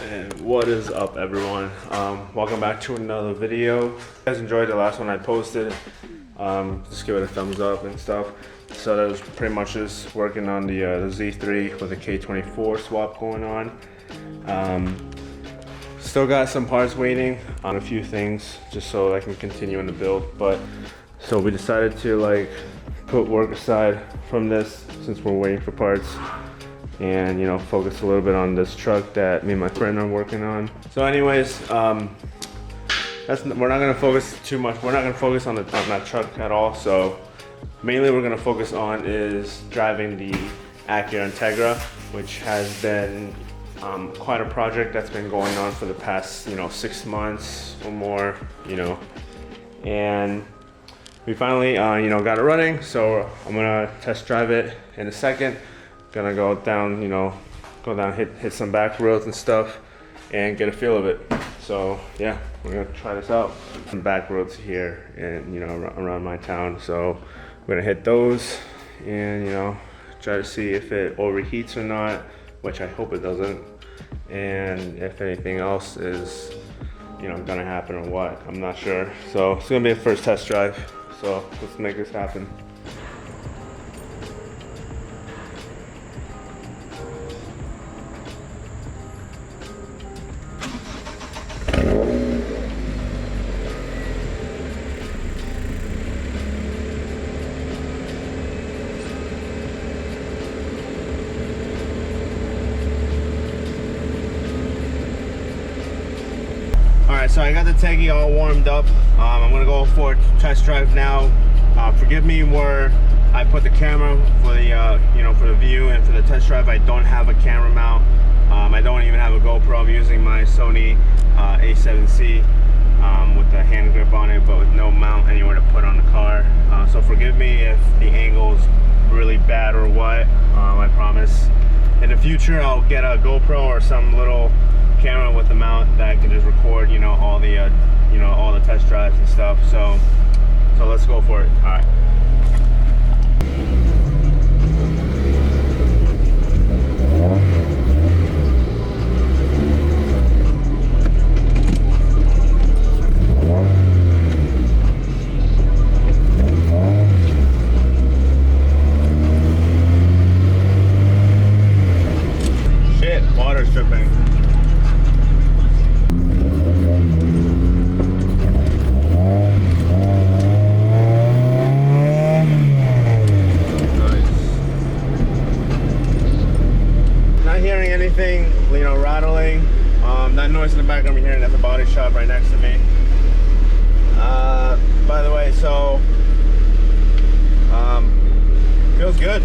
And what is up, everyone? Welcome back to another video. If you guys enjoyed the last one I posted, just give it a thumbs up and stuff. So that was pretty much just working on the Z3 with the K24 swap going on. Still got some parts waiting on a few things just so I can continue in the build. But so we decided to like put work aside from this since we're waiting for parts, and you know, focus a little bit on this truck that me and my friend are working on. So anyways, we're not gonna focus too much. We're not gonna focus on that truck at all. So mainly we're gonna focus on is driving the Acura Integra, which has been quite a project that's been going on for the past 6 months or more, and we finally got it running. So I'm gonna test drive it in a second. Gonna go down, hit some back roads and stuff and get a feel of it. So yeah, we're gonna try this out. Some back roads here and around my town. So we're gonna hit those and try to see if it overheats or not, which I hope it doesn't. And if anything else is gonna happen or what, I'm not sure. So it's gonna be a first test drive. So let's make this happen. Alright, so I got the Teggy all warmed up. I'm gonna go for a test drive now. Forgive me where I put the camera for the for the view and for the test drive. I don't have a camera mount. I don't even have a GoPro. I'm using my Sony A7C with the hand grip on it, but with no mount anywhere to put on the car. So forgive me if the angle's really bad or what. I promise in the future I'll get a GoPro or some little camera with the mount that I can just record all the all the test drives and stuff. So let's go for it. All right. Shit, water's dripping. Anything, rattling. That noise in the background you're hearing at the body shop right next to me. By the way, so feels good.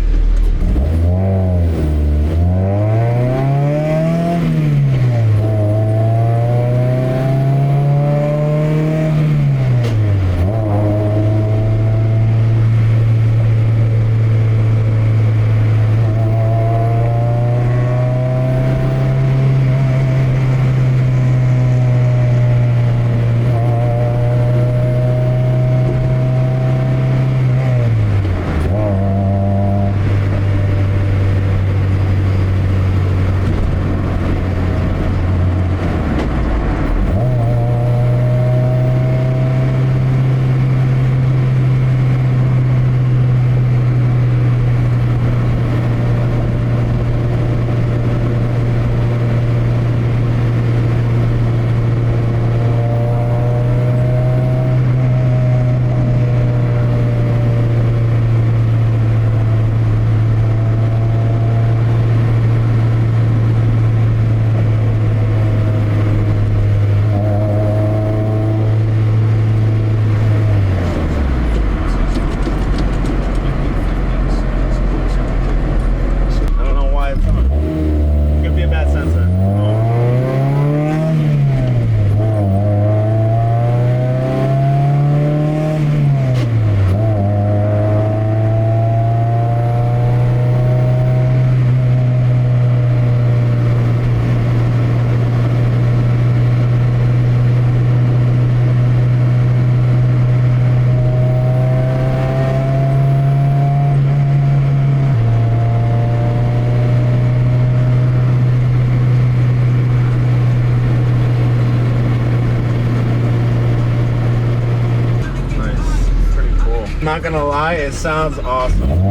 not gonna lie, it sounds awesome.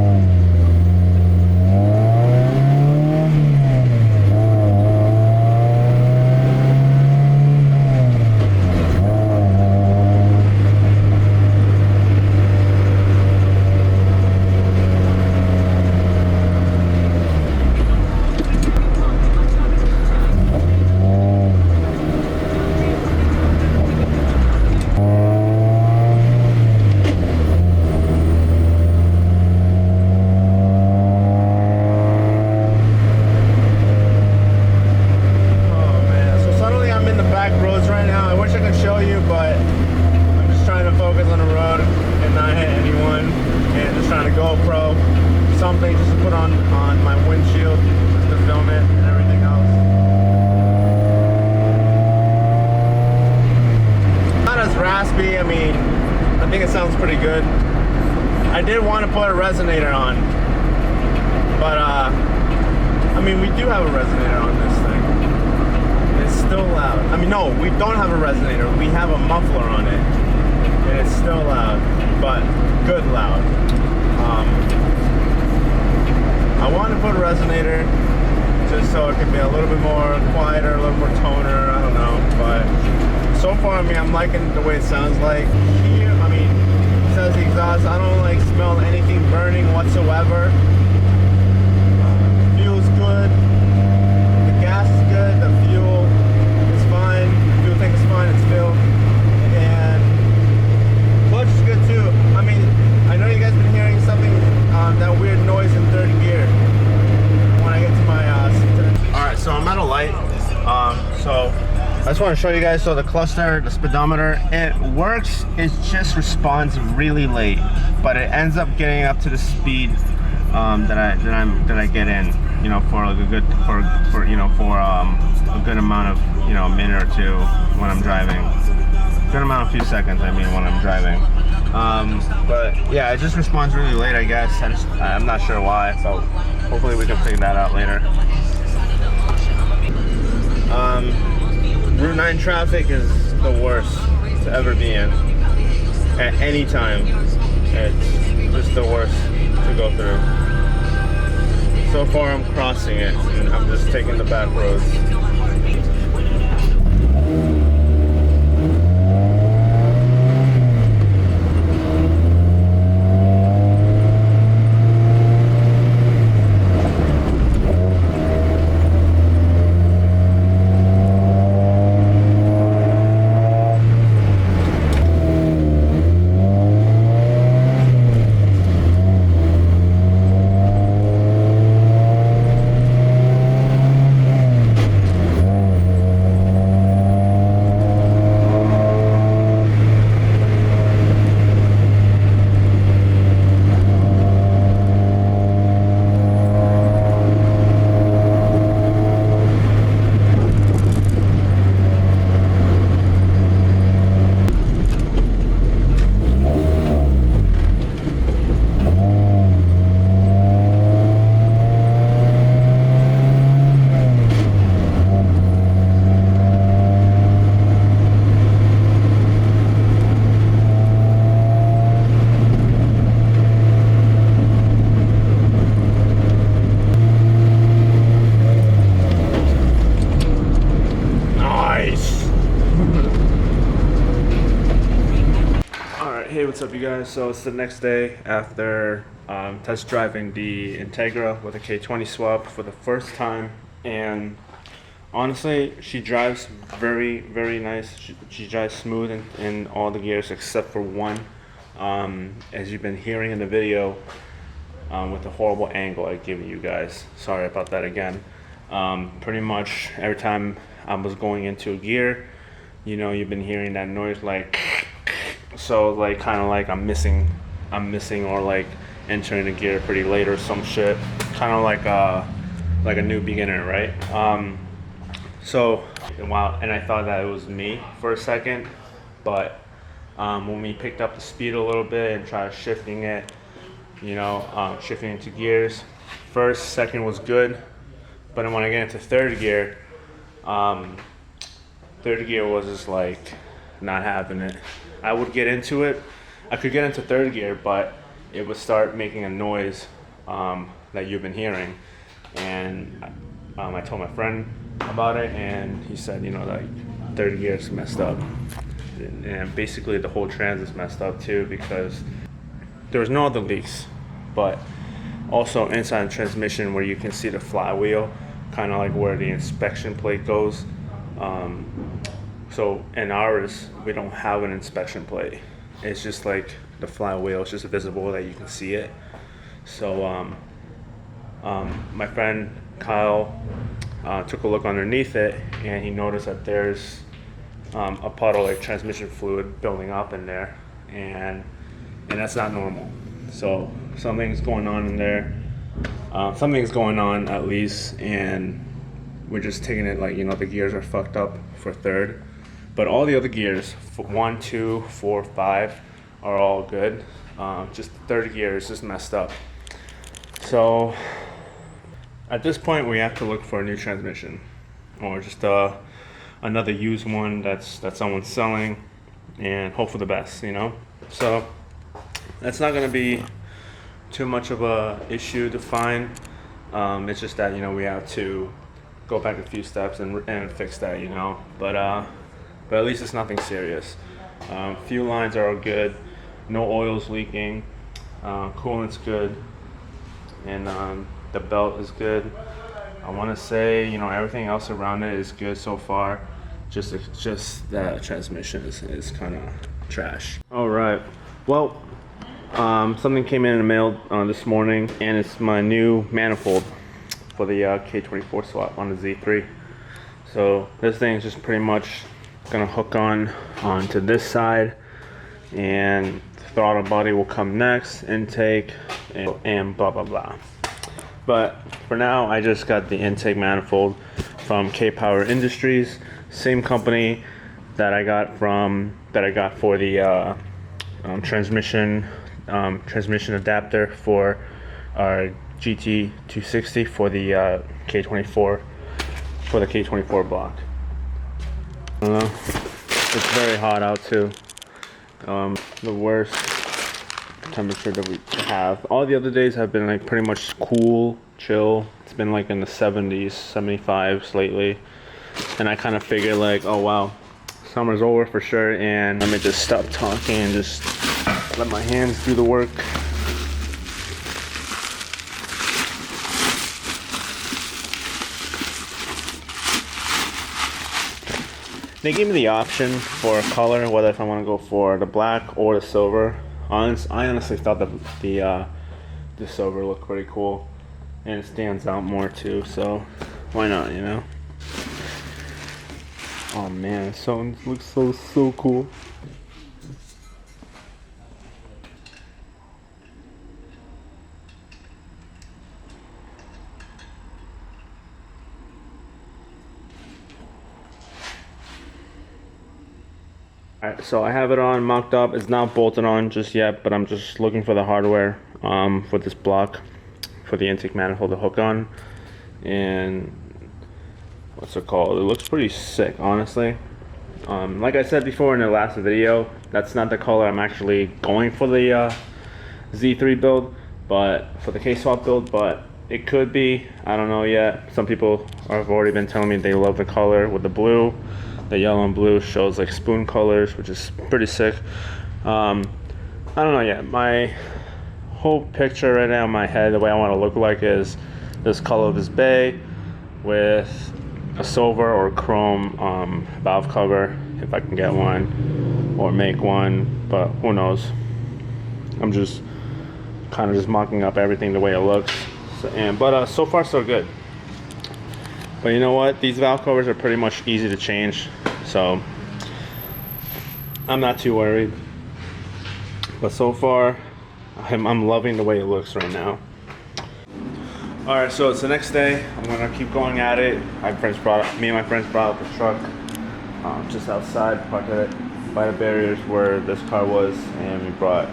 Something just to put on my windshield just to film it and everything else. Not as raspy. I mean, I think it sounds pretty good. I did want to put a resonator on, but I mean, we do have a resonator on this thing. It's still loud. I mean, no, we don't have a resonator. We have a muffler on it, and it's still loud, but good loud. I want to put a resonator just so it can be a little bit more quieter, a little more toner, I don't know, but so far, I mean, I'm liking the way it sounds like. Here, I mean, besides the exhaust, I don't like smell anything burning whatsoever. Feels good, the gas is good, the fuel is fine, fuel tank is fine, it's filled, and clutch is good too. I mean, I know you guys been hearing something, that weird noise in third gear when I get to my Alright, so I'm at a light. So I just want to show you guys. So the cluster, the speedometer, it works. It just responds really late, but it ends up getting up to the speed that I get in. You know, for like a good for a good amount of, you know, a minute or two when I'm driving. Good amount of few seconds, I mean, when I'm driving. But yeah, it just responds really late, I guess. I'm not sure why, so hopefully we can figure that out later. Route 9 traffic is the worst to ever be in. At any time, it's just the worst to go through. So far I'm crossing it, and I'm just taking the back roads. Hey, what's up you guys? So it's the next day after test driving the Integra with a K20 swap for the first time, and honestly she drives very, very nice. She drives smooth in all the gears except for one, as you've been hearing in the video, with the horrible angle I give you guys. Sorry about that again. Pretty much every time I was going into a gear, you know, you've been hearing that noise, like, so like kind of like I'm missing or like entering the gear pretty late or some shit, kind of like a new beginner, right? So wow, and I thought that it was me for a second, but when we picked up the speed a little bit and tried shifting it, you know, shifting into gears, first, second was good, but then when I get into third gear was just like not having it. I would get into it. I could get into third gear, but it would start making a noise that you've been hearing. And I told my friend about it, and he said, you know, like third gear's messed up. And basically the whole trans is messed up too, because there was no other leaks, but also inside the transmission where you can see the flywheel, kind of like where the inspection plate goes. So in ours, we don't have an inspection plate. It's just like the flywheel, it's just visible that you can see it. So my friend Kyle took a look underneath it, and he noticed that there's a puddle, like transmission fluid, building up in there, and that's not normal. So something's going on in there. Something's going on at least, and we're just taking it like, you know, the gears are fucked up for third, but all the other gears, 1, 2, 4, 5, are all good. Just the third gear is just messed up. So at this point, we have to look for a new transmission, or just another used one that someone's selling, and hope for the best, you know. So that's not going to be too much of a issue to find. It's just that, you know, we have to go back a few steps and fix that, you know. But at least it's nothing serious. Fuel lines are all good, no oil's leaking, coolant's good, and the belt is good. I want to say, you know, everything else around it is good so far. Just that transmission is kind of trash. All right, well, something came in the mail this morning, and it's my new manifold for the K24 swap on the Z3. So this thing is just pretty much gonna hook onto this side, and the throttle body will come next, intake, and blah blah blah. But for now, I just got the intake manifold from K Power Industries, same company that I got for the transmission adapter for our GT260 for the K24 block. I don't know. It's very hot out too. The worst temperature that we have. All the other days have been like pretty much cool, chill. It's been like in the 70s, 75s lately. And I kind of figured like, oh wow, summer's over for sure, and let me just stop talking and just let my hands do the work. They gave me the option for a color, whether if I want to go for the black or the silver. I honestly thought that the silver looked pretty cool, and it stands out more too, so why not, you know? Oh man, it looks so cool. Alright, so I have it on, mocked up. It's not bolted on just yet, but I'm just looking for the hardware for this block, for the intake manifold to hook on. And what's it called? It looks pretty sick, honestly. Like I said before in the last video, that's not the color I'm actually going for the Z3 build, but for the kswap build, but it could be. I don't know yet. Some people have already been telling me they love the color with the blue. The yellow and blue shows like spoon colors, which is pretty sick. I don't know yet. My whole picture right now in my head, the way I want to look like, is this color of this bay with a silver or chrome valve cover, if I can get one or make one, but who knows. I'm just kind of just mocking up everything the way it looks. But so far so good. But you know what? These valve covers are pretty much easy to change, so I'm not too worried. But so far, I'm loving the way it looks right now. Alright, so it's the next day. I'm gonna keep going at it. Me and my friends brought up the truck just outside, parked it by the barriers where this car was, and we brought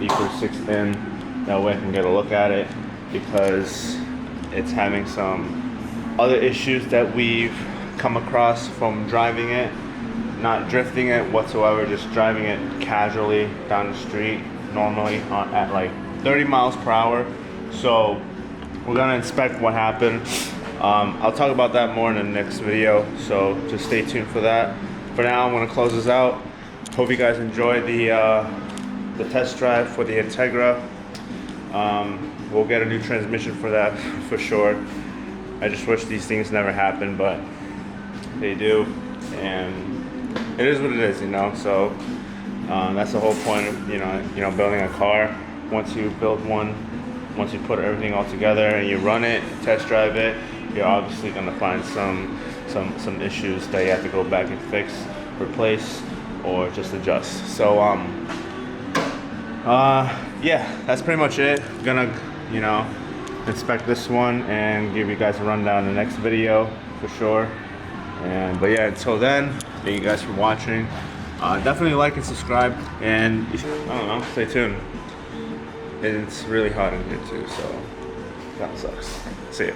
the Acura 6 in. That way I can get a look at it, because it's having some other issues that we've come across from driving it, not drifting it whatsoever, just driving it casually down the street. normally at like 30 miles per hour. So we're gonna inspect what happened. I'll talk about that more in the next video, so just stay tuned for that. For now, I'm gonna close this out. Hope you guys enjoyed the test drive for the Integra. We'll get a new transmission for that for sure. I just wish these things never happened, but they do, and it is what it is, you know. So that's the whole point of you know building a car. Once you build one, once you put everything all together and you run it, test drive it, you're obviously gonna find some issues that you have to go back and fix, replace, or just adjust. So yeah, that's pretty much it. I'm gonna inspect this one and give you guys a rundown in the next video for sure. But yeah, until then, thank you guys for watching. Definitely like and subscribe, and I don't know, stay tuned. It's really hot in here too, so that sucks. See ya.